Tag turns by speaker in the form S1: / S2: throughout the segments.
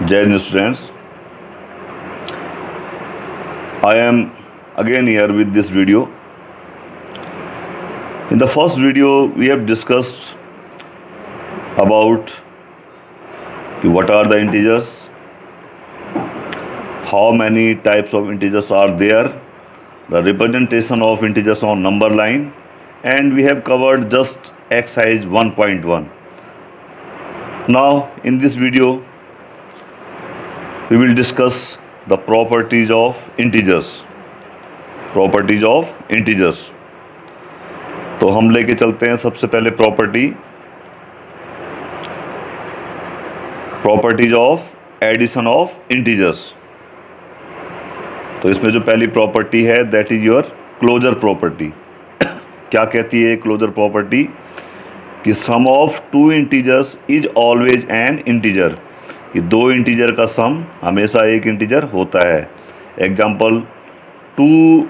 S1: Jai Hind students, I am again here with this video. In the first video, we have discussed about what are the integers, how many types of integers are there, the representation of integers on number line, and we have covered just exercise 1.1. Now, in this video, we will discuss the properties of integers. Properties of integers. तो हम लेके चलते हैं सबसे पहले properties of addition of integers. तो इसमें जो पहली प्रॉपर्टी है that is your closure property. क्या कहती है क्लोजर प्रॉपर्टी? कि sum of two integers is always an integer. कि दो इंटीजर का सम हमेशा एक इंटीजर होता है. Example 2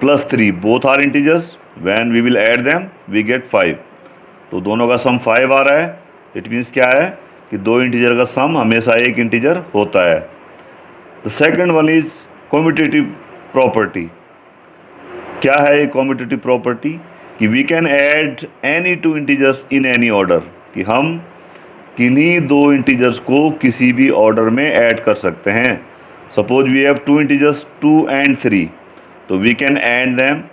S1: + 3 both are integers. When we will add them we get 5. तो दोनों का सम 5 आ रहा है. इट मीन्स क्या है कि दो इंटीजर का सम हमेशा एक इंटीजर होता है. The second one is commutative property. क्या है ये कम्यूटेटिव प्रॉपर्टी? कि we can add any two integers in any order. कि हम किन्हीं दो इंटीजर्स को किसी भी ऑर्डर में ऐड कर सकते हैं. Suppose we have two integers 2 and 3. तो we can add them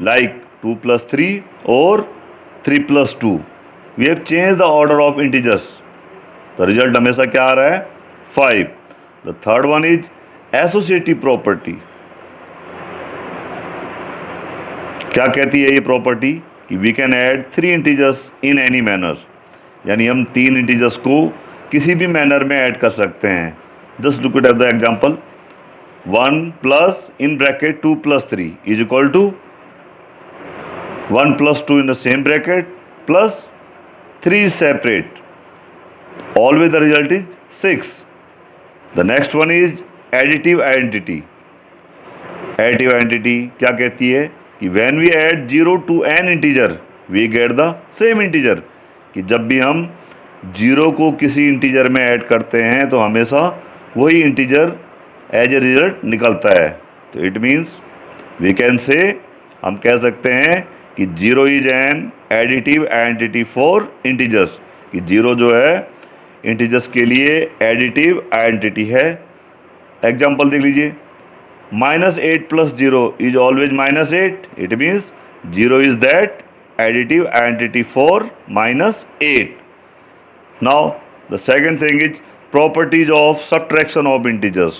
S1: like 2 + 3 और 3 + 2. We have change the order of integers. The result हमेशा क्या आ रहा है? 5. The third one is associative property. क्या कहती है ये प्रॉपर्टी? कि we can add 3 integers in any manner. यानी हम 3 इंटीजर्स को किसी भी मैनर में ऐड कर सकते हैं. Just look at the example. 1 plus in bracket 2 + 3 is equal to 1 + 2 in the same bracket plus 3 separate. Always the result is 6. The next one is additive identity. Additive identity क्या कहती है? कि when we add 0 to an integer we get the same integer. कि जब भी हम 0 को किसी इंटीजर में ऐड करते हैं तो हमेशा वही इंटीजर एज ए रिजल्ट निकलता है. तो इट मीन्स वी कैन से, हम कह सकते हैं कि 0 is an additive identity for integers. कि 0 जो है इंटीजर्स के लिए एडिटिव आइडेंटिटी है. एग्जाम्पल देख लीजिए. -8 + 0 is always -8. It means 0 is that additive identity for -8. Now the second thing is properties of subtraction of integers.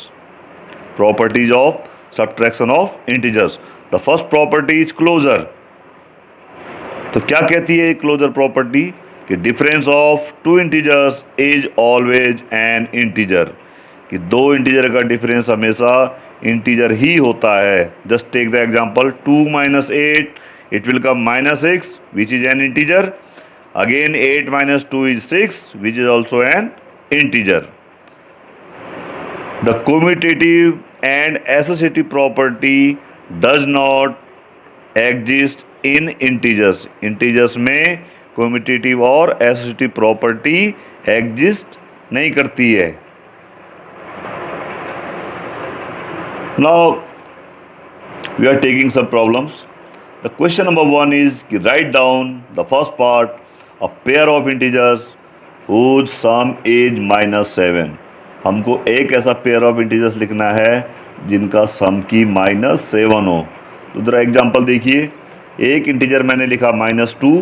S1: Properties of subtraction of integers. The first property is closure. तो क्या कहती है closure property? कि difference of two integers is always an integer. कि दो integer का difference हमेशा integer ही होता है. Just take the example 2 - 8. It will come -6 which is an integer. Again 8 - 2 is 6 which is also an integer. The commutative and associative property does not exist in integers. Integers में commutative और associative property exist नहीं करती है. Now we are taking some problems. The question number 1 is write down the first part, a pair of integers whose sum is -7. हमको एक ऐसा pair of integers लिखना है जिनका सम की -7 हो. तो जरा एग्जांपल देखिए. एक इंटीजर मैंने लिखा -2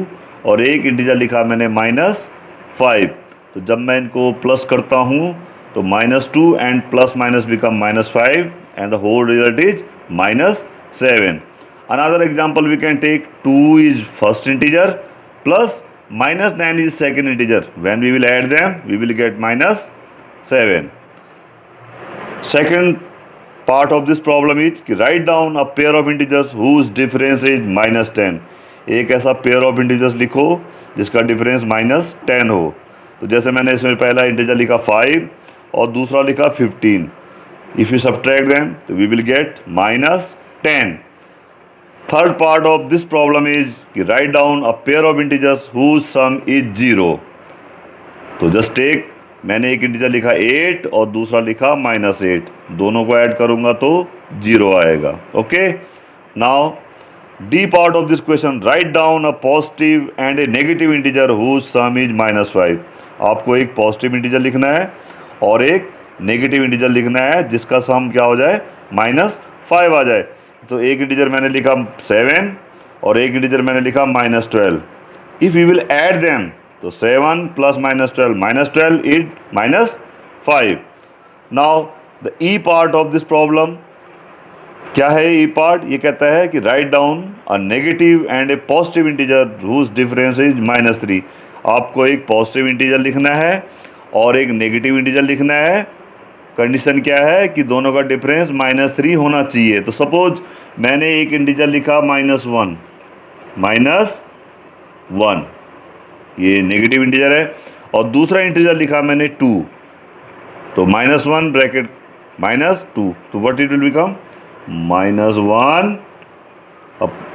S1: और एक इंटीजर लिखा मैंने -5. तो जब मैं इनको प्लस करता हूँ तो -2 and + become -5 and the whole result is -7. Another example we can take. 2 is first integer plus -9 is second integer. When we will add them, we will get -7. Second part of this problem is write down a pair of integers whose difference is -10. एक ऐसा pair of integers लिखो जिसका difference -10 हो. तो जैसे मैंने इसमें पहला इंटीजर लिखा 5 और दूसरा लिखा 15. If you subtract them, तो we will get -10. Third part of this problem is write down a pair of integers whose sum is 0. तो just take मैंने एक इंटीजर लिखा 8 और दूसरा लिखा -8, दोनों को ऐड करूंगा तो 0 आएगा। Okay, now D part of this question, write down a positive and a negative integer whose sum is -5। आपको एक पॉजिटिव इंटीजर लिखना है और एक नेगेटिव इंटीजर लिखना है जिसका सम क्या हो जाए, -5 आ जाए। तो एक इंटीजर मैंने लिखा 7 और एक इंटीजर मैंने लिखा -12। If you will add them तो 7 + -12 is -5। Now the E part of this problem, क्या है ई पार्ट? ये कहता है कि write down a negative and a positive integer whose difference is -3। आपको एक पॉजिटिव इंटीजर लिखना है और एक नेगेटिव इंटीजर लिखना है। कंडीशन क्या है कि दोनों का डिफरेंस -3 होना चाहिए। तो सपोज मैंने एक इंटीजर लिखा -1, ये नेगेटिव इंटीजर है, और दूसरा इंटीजर लिखा मैंने 2, तो -1 ब्रैकेट -2, तो what it will become, -1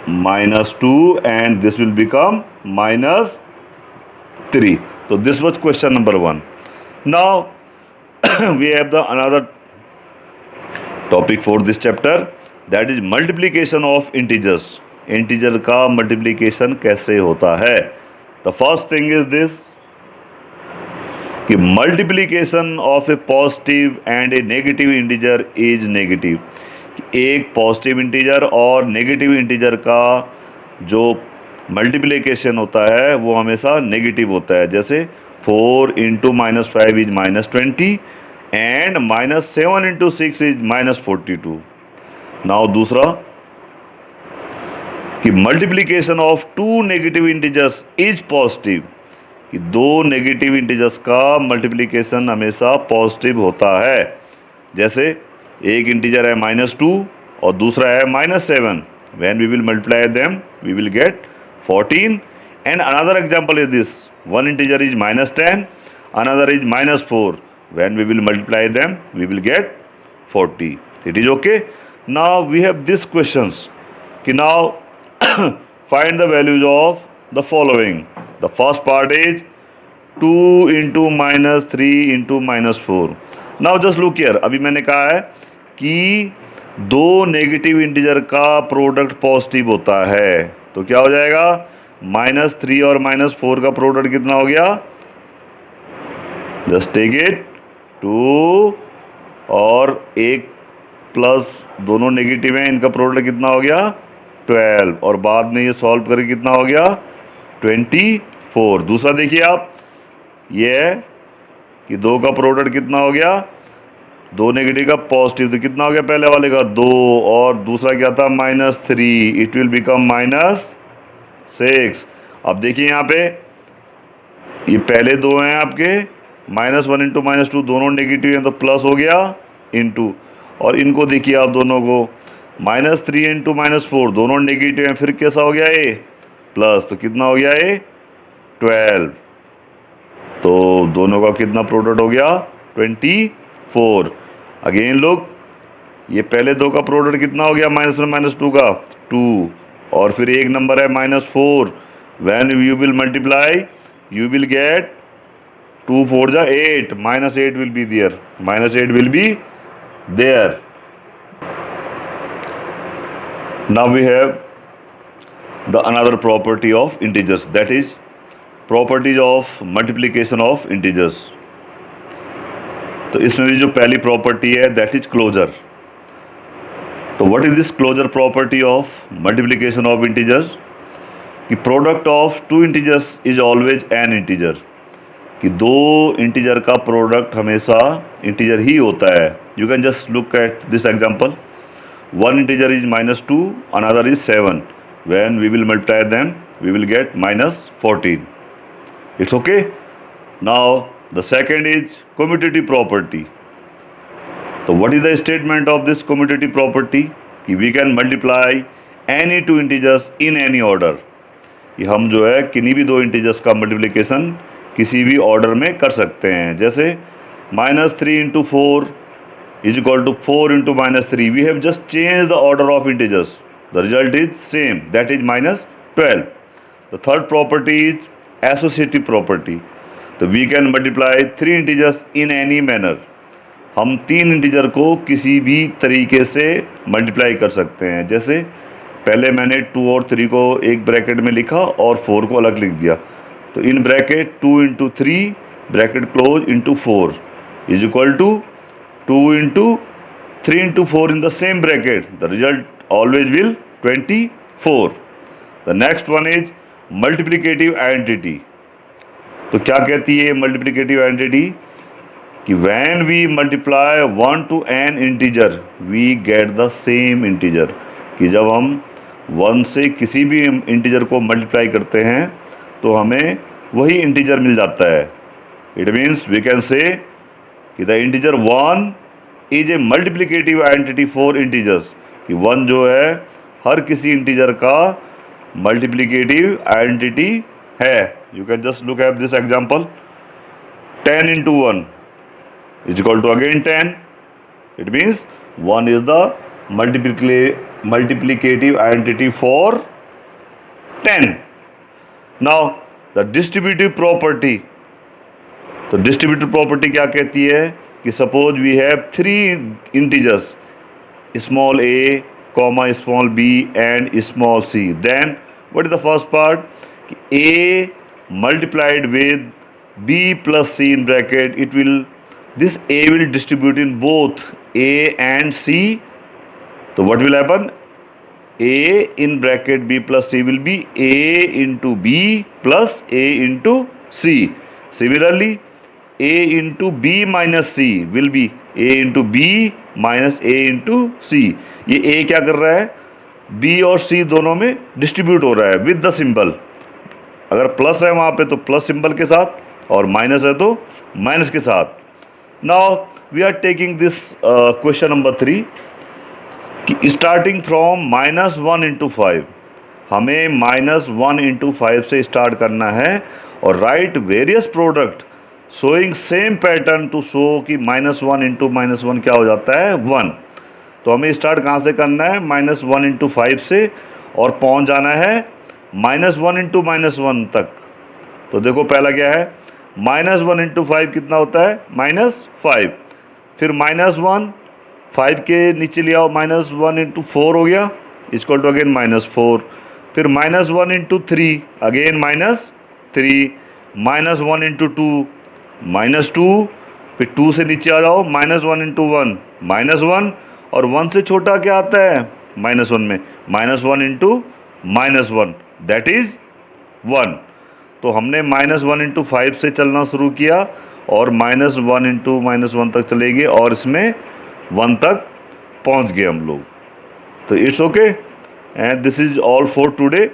S1: -2 and this will become -3. So this was question number 1. Now we have the another topic for this chapter, that is multiplication of integers. Integer का multiplication कैसे होता है? The first thing is this, कि multiplication of A positive and a negative integer is negative. एक positive integer और negative integer का जो multiplication होता है वो हमेशा नेगेटिव होता है। जैसे 4 × -5 इज -20 एंड -7 × 6 इज -42। नाउ दूसरा, कि multiplication of 2 negative integers is positive, कि 2 नेगेटिव इंटीजर्स का मल्टीप्लिकेशन हमेशा पॉजिटिव होता है। जैसे एक इंटीजर है -2 और दूसरा है -7, when we will multiply them we will get 14. And another example is this, one integer is -10, another is -4, when we will multiply them we will get 40. It is okay. Now we have these questions, कि now find the values of the following. The first part is 2 × -3 × -4. Now just look here, अभी मैंने कहा है कि 2 negative integer का product positive होता है, तो क्या हो जाएगा, -3 और -4 का प्रोडक्ट कितना हो गया, जस्ट टेक इट 2 और 1 प्लस दोनों नेगेटिव हैं, इनका प्रोडक्ट कितना हो गया 12, और बाद में ये सॉल्व करके कितना हो गया 24। दूसरा देखिए आप, ये है कि 2 का प्रोडक्ट कितना हो गया, 2 नेगेटिव का पॉजिटिव, तो कितना हो गया पहले वाले का 2, और दूसरा क्या था -3, इट विल बिकम -6। अब देखिए यहाँ पे ये पहले 2 हैं आपके, -1 × -2 दोनों नेगेटिव हैं तो प्लस हो गया इनटू, और इनको देखिए आप दोनों को, -3 × -4 दोनों नेगेटिव हैं, फिर कैसा हो गया ये प्लस, तो कितना हो गया ये 12, तो दोनों का कितना प्रोडक्ट हो गया 24। अगेन लुक, ये पहले 2 का प्रोडक्ट कितना हो गया -1 -2 का 2, और फिर एक नंबर है -4, when you will multiply you will get 2 4 जा 8, -8 will be there, -8 will be there. Now we have the another property of integers, that is properties of multiplication of integers. तो इसमें भी जो पहली प्रॉपर्टी है दैट इज क्लोजर। तो what is this closure property of multiplication of integers, कि product of 2 integers is always an integer, कि 2 integer का प्रोडक्ट हमेशा इंटीजर ही होता है। You can just look at this example, one integer is -2, another is 7, when we will multiply them we will get -14. It's okay. Now the second is commutative property. So what is the statement of this commutative property, कि we can multiply any 2 integers in any order, कि हम जो है किन्हीं भी 2 integers का multiplication किसी भी ऑर्डर में कर सकते हैं। जैसे -3 × 4 is equal to 4 × -3. We have just changed the order of integers. The result is same, that is -12. The third property is associative property. तो we can multiply 3 integers in any manner. हम 3 integer को किसी भी तरीके से multiply कर सकते हैं। जैसे पहले मैंने 2 और 3 को एक ब्रैकेट में लिखा और 4 को अलग लिख दिया। तो in bracket 2 into 3 bracket close into 4 is equal to 2 into 3 into 4 in the same bracket. The result always will 24. The next one is multiplicative identity. तो क्या कहती है multiplicative identity कि when we multiply 1 to an integer we get the same integer, कि जब हम 1 से किसी भी इंटीजर को मल्टीप्लाई करते हैं तो हमें वही इंटीजर मिल जाता है। It means we can say कि the integer 1 is a multiplicative identity for integers, कि 1 जो है हर किसी इंटीजर का मल्टीप्लिकेटिव आइडेंटिटी है। You can just look at this example, 10 into 1 is equal to again 10. It means 1 is the multiplicative identity for 10. Now the distributive property. तो distributive property क्या कहती है कि suppose we have 3 integers small a, comma small b and small c. Then what is the first part? कि a multiplied with b plus c in bracket, this a will distribute in both a and c. So what will happen? A in bracket b plus c will be a into b plus a into c. Similarly, a into b minus c will be a into b minus a into c. ये a क्या कर रहा है? b और c दोनों में distribute हो रहा है विद द सिंबल। अगर प्लस है वहाँ पे तो प्लस सिंबल के साथ और माइनस है तो माइनस के साथ। Now we are taking this question number 3 कि स्टार्टिंग फ्रॉम -1 इंटू 5, हमें -1 इंटू 5 से स्टार्ट करना है और write various product showing same pattern to show कि -1 इंटू -1 क्या हो जाता है 1। तो हमें स्टार्ट कहाँ से करना है? -1 इंटू 5 से और पहुँच जाना है -1 इंटू -1 तक। तो देखो पहला क्या है, -1 इंटू 5 कितना होता है? -5। फिर -1 5 के नीचे ले आओ, -1 इंटू 4 हो गया इक्वल टू अगेन -4। फिर -1 इंटू 3 अगेन -3, -1 इंटू 2 -2, फिर 2 से नीचे आ जाओ, -1 इंटू 1 -1, और 1 से छोटा क्या आता है -1 में? -1 इंटू -1 दैट इज 1। तो हमने -1 इंटू 5 से चलना शुरू किया और -1 इंटू -1 तक चले गए और इसमें 1 तक पहुंच गए हम लोग। तो it's okay and this is all for today.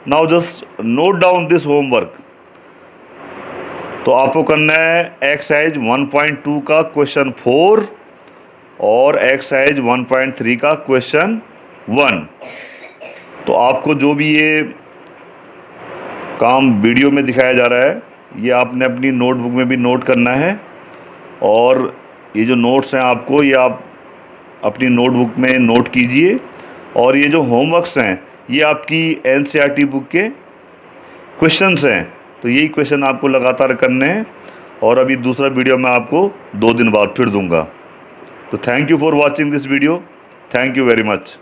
S1: Now just note down this homework. तो आपको करना है एक्सरसाइज 1.2 का क्वेश्चन 4 और एक्सरसाइज 1.3 का क्वेश्चन 1। तो आपको जो भी ये काम वीडियो में दिखाया जा रहा है ये आपने अपनी नोटबुक में भी नोट करना है, और ये जो नोट्स हैं आपको ये आप अपनी नोटबुक में नोट कीजिए, और ये जो होमवर्क्स हैं ये आपकी एनसीईआरटी बुक के क्वेश्चंस हैं। तो यही क्वेश्चन आपको लगातार करने हैं, और अभी दूसरा वीडियो मैं आपको 2 दिन बाद फिर दूंगा। तो thank you for watching this video. Thank you very much.